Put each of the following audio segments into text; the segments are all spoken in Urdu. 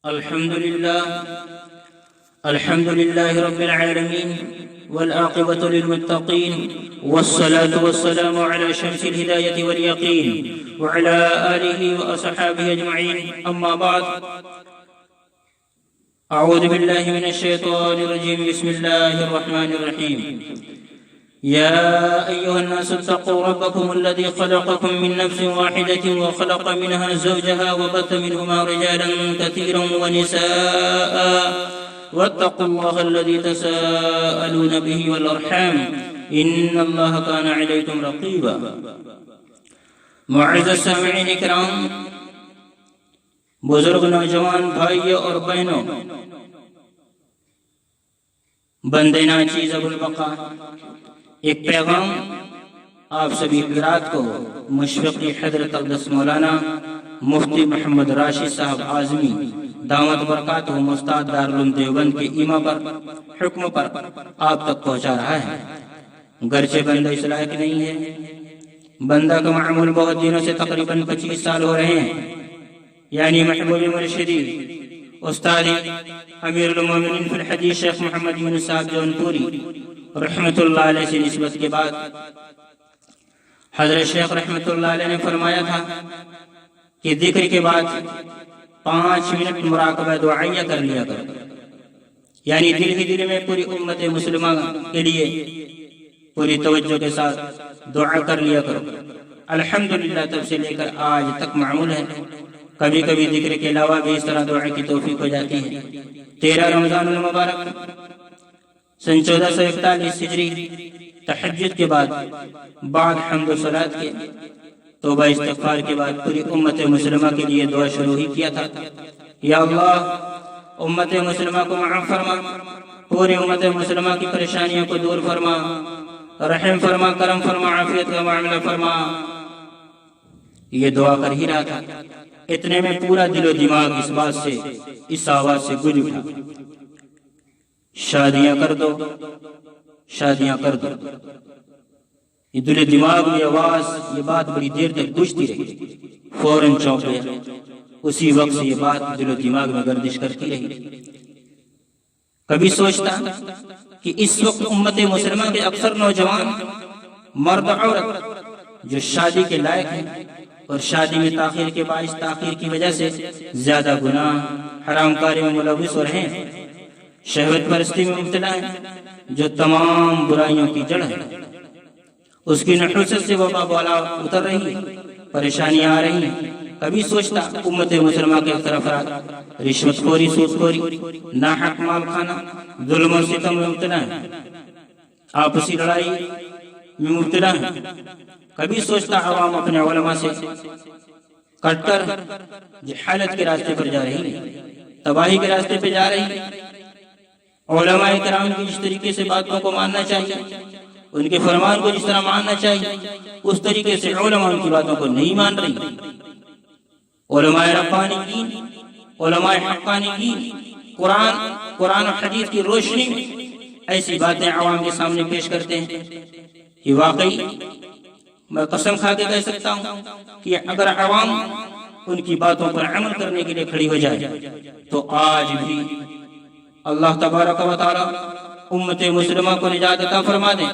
الحمد لله رب العالمين والعاقبة للمتقين والصلاة والسلام على شمس الهداية واليقين وعلى آله وأصحابه أجمعين. أما بعد، أعوذ بالله من الشيطان الرجيم. بسم الله الرحمن الرحيم. يا أيها الناس اتقوا ربكم الذي خلقكم من نفس واحدة وخلق منها زوجها وبث منهما رجالا كثيرا ونساء واتقوا الله الذي تساءلون به والأرحام إن الله كان عليكم رقيبا. معزز سامعین اکرام، بزرگ نوجوان بھائیوں اور بہنوں، بندے ناچیز ابو البقا، ایک پیغام آپ سبھی حضرات کو مشفقی حضرت اقدس مولانا مفتی محمد راشد صاحب اعظمی دامت برکاتہ استاد دارالعلوم دیوبند کے ایما پر حکم پر آپ تک پہنچا رہا ہے. گرچہ بندہ اس لائق نہیں ہے، بندہ کا معمول بہت دنوں سے تقریباً 25 سال ہو رہے ہیں، یعنی محبوب مرشدی استاد امیر المومنین فی الحدیث شیخ محمد یونس صاحب جونپوری رحمت اللہ علیہ سے نسبت کے بعد حضرت شیخ رحمت اللہ علیہ نے فرمایا تھا کہ ذکر کے بعد 5 منٹ مراقبہ دعائیہ کر لیا کرو، یعنی دل ہی دل میں پوری امت مسلمہ کے لیے پوری توجہ کے ساتھ دعا کر لیا کرو. الحمدللہ تب سے لے کر آج تک معمول ہے. کبھی کبھی ذکر کے علاوہ بھی اس طرح دعا کی توفیق ہو جاتی ہے. 13 رمضان المبارک سن 1441 ہجری تہجد کے بعد حمد و صلات کے توبہ استغفار کے بعد پوری امت مسلمہ کے لیے دعا شروع ہی کیا تھا. یا اللہ، امت مسلمہ کو معاف فرما، پوری امت مسلمہ کی پریشانیوں کو دور فرما، رحم فرما، کرم فرما، عافیت کا معاملہ فرما. یہ دعا کر ہی رہا تھا، اتنے میں پورا دل و دماغ اس بات سے، اس آواز سے گونج اٹھا، شادیاں کر دو، شادیاں کر دو. یہ دل و دماغ میں آواز، یہ بات بڑی دیر تک گونجتی رہی. فوراً چونک گیا، اسی وقت سے یہ بات دل و دماغ میں گردش کرتی رہی. کبھی سوچتا کہ اس وقت امت مسلمہ کے اکثر نوجوان مرد عورت جو شادی کے لائق ہیں اور شادی میں تاخیر کے باعث تاخیر کی وجہ سے زیادہ گناہ حرام کاری میں ملوث ہو رہے ہیں، شہوت پرستی میں مبتلا ہیں، جو تمام برائیوں کی جڑ ہے. اس کی نحوست سے وبا بالا اتر رہی ہے، پریشانیاں آ رہی ہیں. کبھی سوچتا امت مسلمہ کے اکثر افراد رشوت خوری، سود خوری، ناحق مال کھانا، ظلم و ستم میں مبتلا ہیں، آپسی لڑائی میں مبتلا ہیں. کبھی سوچتا عوام اپنے علماء سے کٹ کر جہالت کے راستے پر جا رہی ہے، تباہی کے راستے پہ جا رہی ہے. علماء کرام کی جس طریقے سے باتوں کو ماننا چاہیے، ان کے فرمان کو جس طرح ماننا چاہیے، اس طریقے سے علماء ان کی باتوں کو نہیں مان رہی. علماء ربانیین، علماء حقانیین قرآن و حدیث کی روشنی میں ایسی باتیں عوام کے سامنے پیش کرتے ہیں کہ واقعی میں قسم کھا کے کہہ سکتا ہوں کہ اگر عوام ان کی باتوں پر عمل کرنے کے لیے کھڑی ہو جائے تو آج بھی اللہ تبارک و تعالی امت مسلمہ کو نجات عطا فرما دے.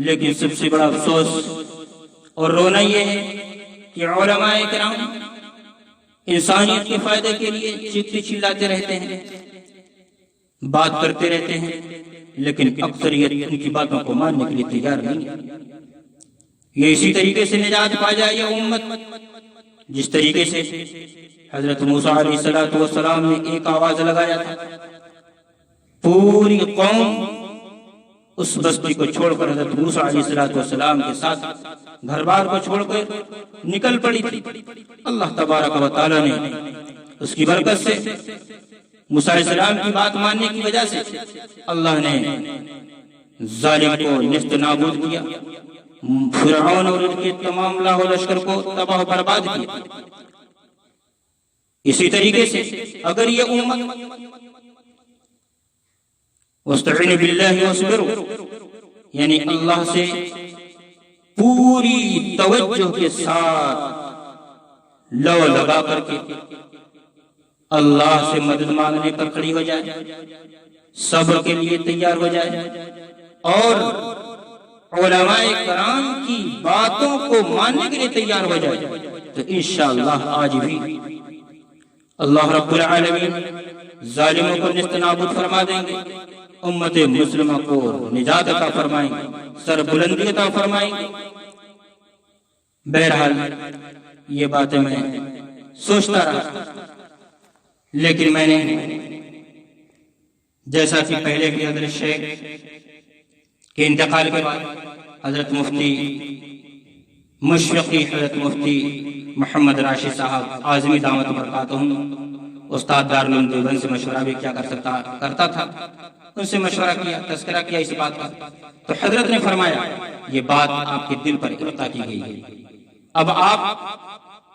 لیکن سب سے بڑا افسوس اور رونا یہ ہے کہ علماء کرام انسانیت کے فائدے کے لیے چیختے چلاتے رہتے ہیں، بات کرتے رہتے ہیں، لیکن اکثریت ان کی باتوں کو ماننے کے لیے تیار نہیں. یہ اسی طریقے سے نجات پا جائے یہ امت جس طریقے سے حضرت موسیٰ علیہ السلام نے ایک آواز لگایا تھا، پوری قوم اس بستی کو چھوڑ کر حضرت موسیٰ علیہ السلام کے ساتھ گھر بار کو چھوڑ کر نکل پڑی تھی. اللہ تبارک و تعالی نے اس کی برکت سے موسیٰ علیہ السلام کی بات ماننے کی وجہ سے اللہ نے ظالم کو نیست نابود کیا، فرعون اور ان کے تمام لاہ و لشکر کو تباہ و برباد کیا. اسی طریقے سے اگر یہ امت وَاسْتَعِينُوا بِاللَّهِ وَاصْبِرُوا، یعنی اللہ سے پوری توجہ کے ساتھ لو لگا کر کے اللہ سے مدد مانگنے پر کھڑی ہو جائے، صبر کے لیے تیار ہو جائے اور علماء کرام کی باتوں کو ماننے کے لیے تیار ہو جائے تو انشاءاللہ آج بھی اللہ رب العالمین ظالموں کو نیست نابود فرما دیں گے، امت مسلمہ کو نجات عطا فرمائیں گے، سر بلندی عطا فرمائیں گے۔ بہرحال یہ باتیں میں سوچتا رہا، لیکن میں نے جیسا کہ پہلے بھی حضرت شیخ کے انتقال کے بعد حضرت مفتی مشفقی حضرت مفتی محمد راشد صاحب اعظمی دعوت برکاتہم استاد دارالعلوم دیوبند سے مشورہ بھی کیا کرتا تھا، ان سے مشورہ کیا، تذکرہ کیا اس بات کا، تو حضرت نے فرمایا یہ بات آپ کے دل پر القاء کی گئی ہے، اب آپ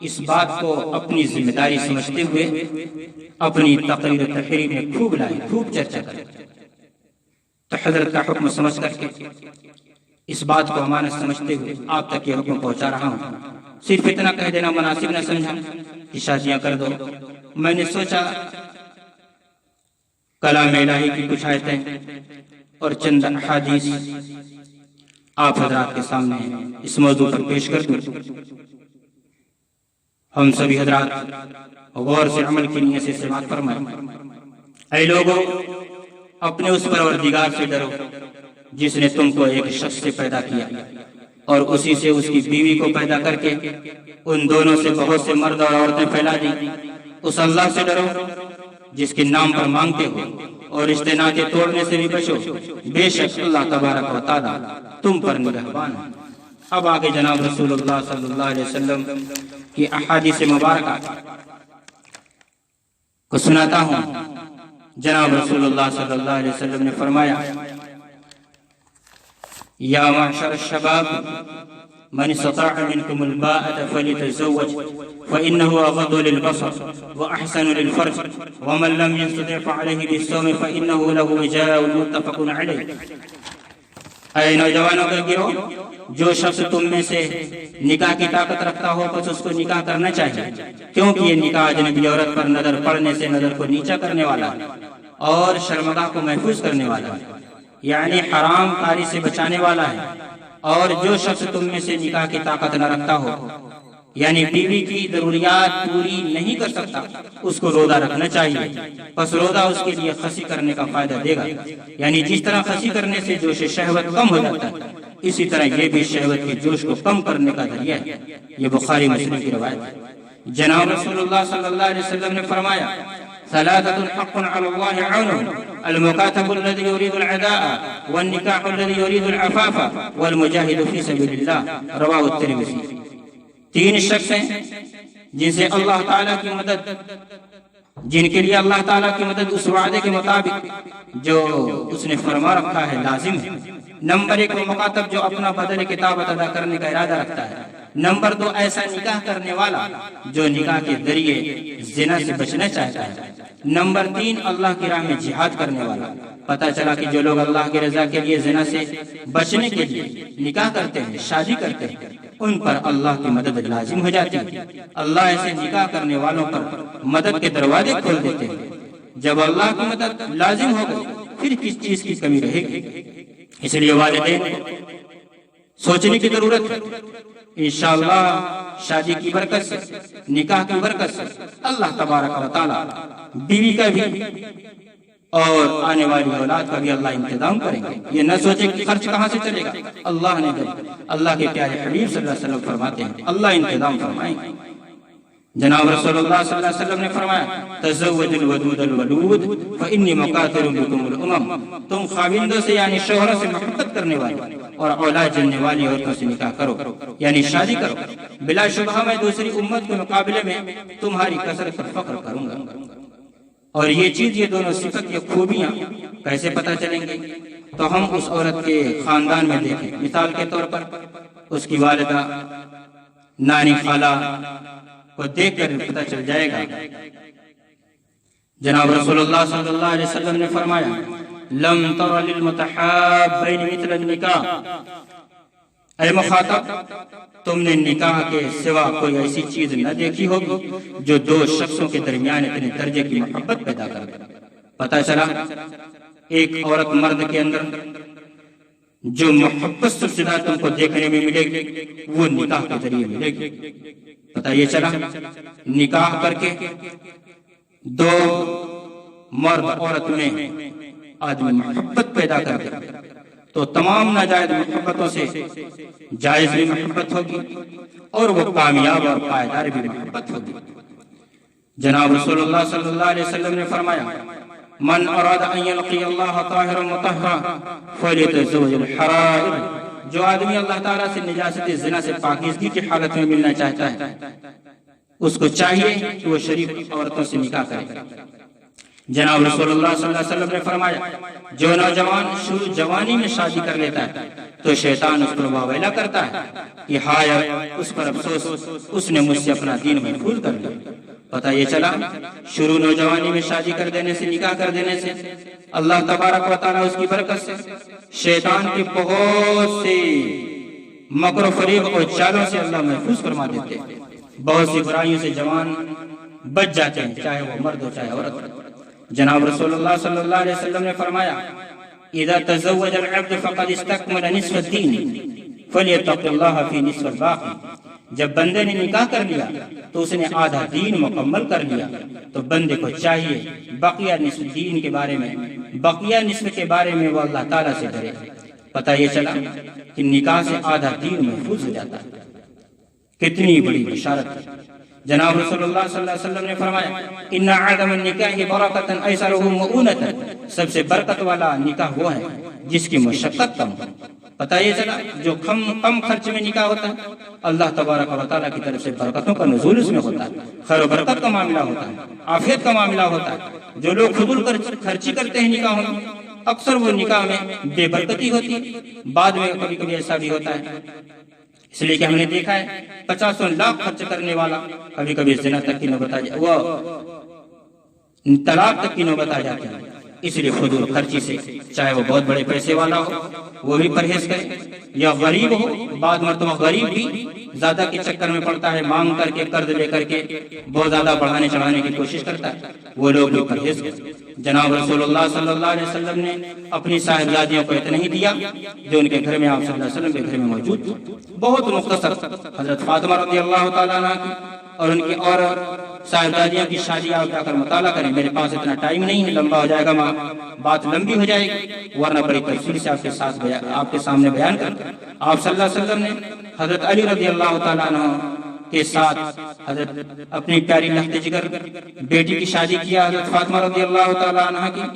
اس بات کو اپنی ذمہ داری سمجھتے ہوئے اپنی تقریر و تحریر میں خوب لائیں، خوب چرچا کریں۔ تو حضرت کا حکم سمجھ کر کے اس بات کو امانت سمجھتے ہوئے آپ تک یہ حکم پہنچا رہا ہوں۔ صرف اتنا کہہ دینا مناسب نہ سمجھا کہ شادیاں کر دو، میں نے سوچا کلام الہی کی کچھ آیتیں اور چند احادیث آپ حضرات کے سامنے اس موضوع پر پیش کر دوں۔ ہم سبھی حضرات غور سے عمل کی نیت سے سماعت فرمائیں۔ اے لوگوں، اپنے اس پروردگار سے ڈرو جس نے تم کو ایک شخص سے پیدا کیا اور اسی سے اس کی بیوی کو پیدا کر کے ان دونوں سے بہت سے مرد اور عورتیں پھیلا دی۔ اس اللہ سے ڈرو جس کے نام پر مانگتے ہو اور رشتے ناطے توڑنے سے بھی بچو، بے شک اللہ تبارک و تعالی تم پر نگہبان ہے۔ اب آگے جناب رسول اللہ صلی اللہ علیہ وسلم کی احادیث مبارکہ کو سناتا ہوں۔ جناب رسول اللہ صلی اللہ علیہ وسلم نے فرمایا یا معشر الشباب من استطاع منكم الباءة فليتزوج فإنه أغض للبصر وأحسن للفرج ومن لم يستطع فعليه بالصوم فإنه له وجاء متفق عليه۔ اے نوجوانوں کا گروہ، جو شخص تم میں سے نکاح کی طاقت رکھتا ہو بس اس کو نکاح کرنا چاہیے، کیونکہ یہ نکاح اجنبی عورت پر نظر پڑنے سے نظر کو نیچا کرنے والا ہے اور شرمگاہ کو محفوظ کرنے والا ہے، یعنی حرام کاری سے بچانے والا ہے۔ اور جو شخص تم میں سے نکاح کی طاقت نہ رکھتا ہو، یعنی بیوی کی ضروریات پوری نہیں کر سکتا، اس کو روزہ رکھنا چاہیے، پس روزہ اس کے لیے خسی کرنے کا فائدہ دے گا۔ یعنی جس طرح خسی کرنے سے جوش شہوت کم ہو جاتا ہے، اسی طرح یہ بھی شہوت کے جوش کو کم کرنے کا ذریعہ ہے۔ یہ بخاری مسلم کی روایت ہے۔ جناب رسول اللہ صلی اللہ علیہ وسلم نے فرمایا ثلاثة حق على الله عونهم المكاتب الذي يريد العداء والنكاح الذي يريد العفاف والمجاهد في سبيل الله رواه الترمذی۔ تین شخص ہیں جن سے اللہ تعالیٰ کی مدد، جن کے لیے اللہ تعالیٰ کی مدد اس وعدے کے مطابق جو اس نے فرما رکھا ہے لازم ہے۔ نمبر ایک وہ مکاتب جو اپنا بدل کتابت ادا کرنے کا ارادہ رکھتا ہے۔ نمبر دو ایسا نکاح کرنے والا جو نکاح کے ذریعے زنا سے بچنا چاہتا ہے۔ نمبر تین اللہ کی راہ میں جہاد کرنے والا۔ پتہ چلا کہ جو لوگ اللہ کی رضا کے لیے زنا سے بچنے کے لیے نکاح کرتے ہیں، شادی کرتے ہیں، ان پر اللہ کی مدد لازم ہو جاتی ہے۔ اللہ ایسے نکاح کرنے والوں پر مدد کے دروازے کھول دیتے ہیں۔ جب اللہ کی مدد لازم ہو گئی پھر کس چیز کی کمی رہے گی؟ اس لیے والدین سوچنے کی ضرورت ہے۔ انشاءاللہ شادی کی برکت سے، نکاح کی برکت سے اللہ تبارک و تعالی بیوی کا بھی اور آنے والی اولاد کا بھی اللہ انتظام کریں گے۔ یہ نہ سوچیں کہ خرچ کہاں سے چلے گا، اللہ نے دے۔ اللہ کے پیارے حبیب صلی اللہ علیہ وسلم فرماتے ہیں اللہ انتظام فرمائیں گے۔ جناب رسول اللہ صلی اللہ علیہ وسلم نے فرمایا تزوج الودود الولود فانی مقاتل بکم الامم۔ تم خاوندوں سے یعنی شوہروں سے محبت کرنے والے اور اولاد جننے والی عورتوں سے نکاح کرو، یعنی شادی کرو۔ بلا شبہ میں دوسری امت کے مقابلے میں تمہاری کثرت پر فخر کروں گا۔ اور یہ چیز، یہ دونوں صفت، یہ خوبیاں کیسے پتہ چلیں گے؟ تو ہم اس عورت کے خاندان میں دیکھیں۔ مثال کے طور پر اس کی والدہ، نانی، خالہ کو دیکھ کر پتہ چل جائے گا۔ جناب رسول اللہ صلی اللہ علیہ وسلم نے فرمایا لم تر للمتحابین مثل النکاح۔ اے مخاطب، تم نے نکاح کے سوا کوئی ایسی چیز نہ دیکھی ہوگی جو دو شخصوں کے درمیان اتنے درجے کی محبت پیدا کر دے۔ پتہ چلا ایک عورت مرد کے اندر جو محبت سب سے زیادہ تم کو دیکھنے میں ملے گی وہ نکاح کے ذریعے ملے گی۔ پتہ یہ چلا نکاح کر کے دو مرد عورت میں آدمی محبت پیدا کر دے تو تمام ناجائز محبتوں سے جائز بھی محبت ہوگی اور وہ کامیاب اور پائیدار بھی محبت ہوگی۔ جناب رسول اللہ صلی اللہ علیہ وسلم نے فرمایا من اراد ان یلقی اللہ طاہرا مطہرا فلیتزوج الحرائر، جو آدمی اللہ تعالیٰ سے نجاست زنا سے پاکیزگی کی حالت میں ملنا چاہتا ہے اس کو چاہیے کہ وہ شریف عورتوں سے نکاح کرے۔ جناب رسول اللہ صلی اللہ علیہ وسلم نے فرمایا جو نوجوان شروع جوانی میں شادی کر لیتا ہے تو شیطان اس پر واویلا کرتا ہے کہ ہائے اس پر افسوس، اس نے مجھ سے اپنا دین محفوظ کر لیا۔ پتہ یہ چلا شروع نوجوانی میں شادی کر دینے سے، نکاح کر دینے سے اللہ تبارک و تعالیٰ اس کی برکت سے شیطان کی بہت سے مکر و فریب اور چالوں سے اللہ محفوظ فرما دیتے ہیں۔ بہت سی برائیوں سے جوان بچ جاتے ہیں، چاہے وہ مرد ہو چاہے عورت۔ جناب رسول اللہ صلی اللہ علیہ وسلم نے فرمایا اذا تزوج العبد فقد استكمل نصف الدين فليتق الله في نصف الباقي، جب بندے نے نکاح کر لیا تو اس نے آدھا دین مکمل کر لیا، تو بندے کو چاہیے بقیہ نصف دین کے بارے میں، بقیہ نصف کے بارے میں وہ اللہ تعالیٰ سے ڈرے۔ پتہ یہ چلا کہ نکاح سے آدھا دین محفوظ ہو جاتا ہے۔ کتنی بڑی بشارت ہے۔ جناب رسول اللہ صلی اللہ علیہ وسلم نے فرمایا ان اعظم النکاح برکۃ ایسرہ مؤونۃ، سب سے برکت والا نکاح وہ ہے جس کی مشقت کم ہو۔ پتہ یہ چلا جو کم خرچ میں نکاح ہوتا ہے اللہ تبارک و تعالیٰ کی طرف سے برکتوں کا نزول اس میں ہوتا ہے، خیر و برکت کا معاملہ ہوتا ہے، عافیت کا معاملہ ہوتا ہے۔ جو لوگ فضول خرچی کرتے ہیں نکاحوں میں اکثر وہ نکاح میں بے برکتی ہوتی ہے، بعد میں کبھی کبھی ایسا بھی ہوتا ہے۔ اس لیے کہ ہم نے دیکھا ہے 50 لاکھ خرچ کرنے والا کبھی کبھی زنا تک کی نوبت وہ طلاق تک کی نوبت آ جاتی ہے۔ اس لیے فضول خرچی سے چاہے وہ بہت بڑے پیسے والا ہو وہ بھی پرہیز کرے، یا غریب ہو، بعض مرتبہ غریب بھی زیادہ کے چکر میں پڑتا ہے، مانگ کر کے قرض لے کر کے بہت زیادہ بڑھانے چڑھانے کی کوشش کرتا ہے، وہ لوگ بھی پرہیز کریں۔ جناب رسول اللہ صلی اللہ علیہ وسلم نے اپنی صاحبزادیوں کو اتنا ہی دیا جو ان کے گھر میں آپ صلی اللہ علیہ وسلم کے گھر میں موجود تھا، بہت مختصر۔ حضرت فاطمہ رضی اللہ تعالیٰ عنہ کی اور ان کی اور صاحبزادیوں کی شادی آپ جا کر مطالعہ کریں، میرے پاس اتنا ٹائم نہیں ہے، لمبا ہو جائے گا، بات لمبی ہو جائے گی، ورنہ بڑی تفصیل سے آپ کے سامنے بیان کرتا۔ آپ صلی اللہ علیہ وسلم نے حضرت علی رضی اللہ تعالیٰ عنہ کے ساتھ حضرت اپنی پیاری لخت جگر بیٹی کی شادی کیا، حضرت فاطمہ رضی اللہ تعالیٰ عنہ کی،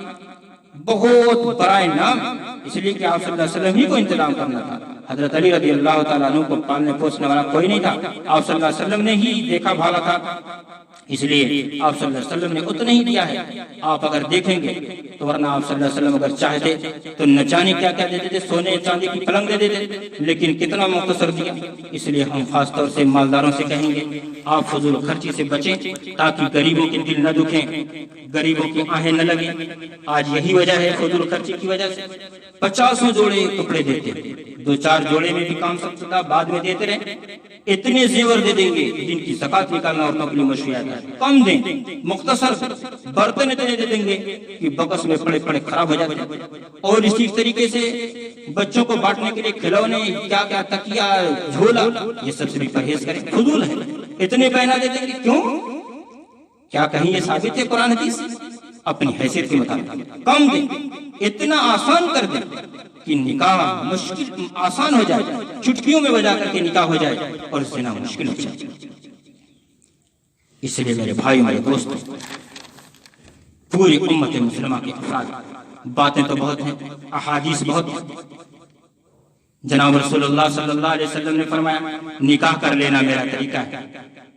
بہت برائے نام، اس لیے کہ آپ صلی اللہ علیہ وسلم ہی کو انتظام کرنا تھا۔ حضرت علی رضی اللہ تعالیٰ عنہ کو پالنے پوسنے والا کوئی نہیں تھا، آپ صلی اللہ علیہ وسلم نے ہی دیکھا بھالا تھا، اس لیے آپ صلی اللہ علیہ وسلم نے اتنا ہی دیا ہے۔ آپ اگر دیکھیں گے تو ورنہ آپ صلی اللہ علیہ وسلم اگر چاہتے تو نہ جانے کیا کیا دیتے تھے، سونے چاندی کی پلنگ دے دیتے، لیکن کتنا مختصر دیا۔ اس لیے ہم خاص طور سے مالداروں سے کہیں گے آپ فضول خرچی سے بچیں تاکہ غریبوں کے دل نہ دکھیں، غریبوں کی آہیں نہ لگیں۔ آج یہی وجہ ہے فضول خرچی کی وجہ سے 50 جوڑے کپڑے دیتے ہیں، 2-4 جوڑے میں بھی کام سکتا، بعد میں دیتے رہے، اتنے زیور دے دیں گے جن کی زکات نکالنا عورتوں کے لیے مشروعیت ہے، کم دیں، مختصر برتن اتنے دے دیں گے کہ بکس میں پڑے پڑے خراب ہو جاتے ہیں۔ اور اسی طریقے سے بچوں کو بانٹنے کے لیے کھلونے، کیا کیا تکیا، جھولا، یہ سب سے بھی پرہیز کریں، فضول ہے، اتنے پہنا دے دیں گے، کیوں؟ کیا کہیں یہ ثابت ہے قرآن حدیث؟ اپنی حیثیت کے مطابق کم دیں، اتنا آسان کر دیں کہ نکاح مشکل آسان ہو جائے، چٹکیوں میں بجا کر کے نکاح ہو جائے اور زنا مشکل ہو جائے۔ اس لیے میرے بھائی، میرے دوست، پوری امت مسلمہ کے افراد، باتیں تو بہت ہیں، احادیث بہت ہیں۔ جناب رسول اللہ صلی اللہ علیہ وسلم نے فرمایا نکاح کر لینا میرا طریقہ ہے،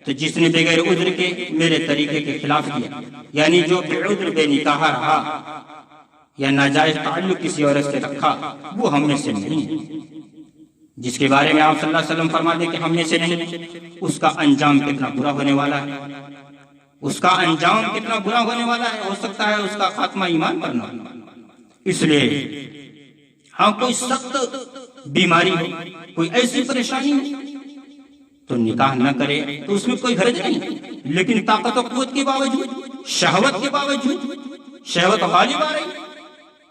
تو جس نے بغیر عذر کے میرے طریقے کے خلاف کیا، یعنی جو بے عذر بے نکاح رہا یا ناجائز تعلق کسی عورت سے رکھا، وہ ہم میں سے نہیں ہے۔ جس کے بارے میں آپ صلی اللہ علیہ وسلم فرماتے کہ ہم میں سے نہیں، اس کا انجام کتنا برا ہونے والا ہے، اس کا انجام کتنا برا ہونے والا ہے، ہو سکتا ہے اس کا خاتمہ ایمان پر نہ ہو۔ اس لیے ہم کوئی سخت بیماری ہو، کوئی ایسی پریشانی ہو تو نکاح نہ کرے تو اس میں کوئی حرج نہیں، لیکن طاقت و قوت کے باوجود، شہوت کے باوجود، شہوت غالب آ رہی،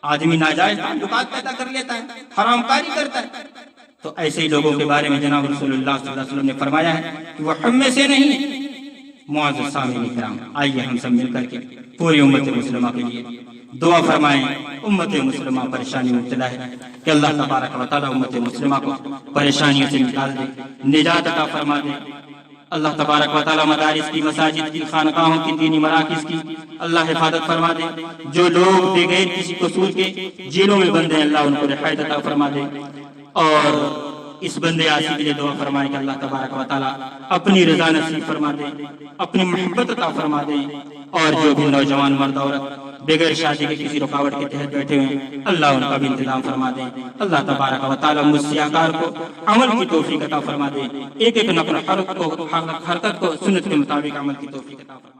آدمی ناجائز تعلقات پیدا کر لیتا ہے، حرام کاری کرتا ہے، تو ایسے ہی لوگوں کے بارے میں جناب رسول اللہ صلی اللہ علیہ وسلم نے فرمایا ہے کہ وہ ہم میں سے نہیں ہے۔ معزز سامعین کرام، آئیے ہم سب مل کر کے پوری امت مسلمہ کے لیے دعا فرمائیں۔ امت مسلمہ پریشانی مبتلا ہے کہ اللہ تبارک و تعالی امت مسلمہ کو پریشانیوں سے نکال دے، نجات عطا فرما دے۔ اللہ تبارک و تعالی مدارس کی، مساجد کی، خانقاہوں کی، دینی مراکز کی اللہ حفاظت فرما دے۔ جو لوگ بغیر کسی قصور کے جیلوں میں بندے ہیں، اللہ ان کو رہائش عطا فرما دے۔ اور اس بندے آسی کے لیے دعا فرمائے کہ اللہ تبارک و تعالی اپنی رضا نصیب فرما دے، اپنی محبت عطا فرما دے۔ اور جو بھی نوجوان مرد عورت بغیر شادی کے کسی رکاوٹ کے تحت بیٹھے ہوئے ہیں، اللہ ان کا بھی انتظام فرما دے۔ اللہ تبارک و تعالی مسیحکار کو عمل کی توفیق عطا فرما دے، ایک ایک نقل حرکت کو سنت کے مطابق عمل کی توفیق عطا فرما دے۔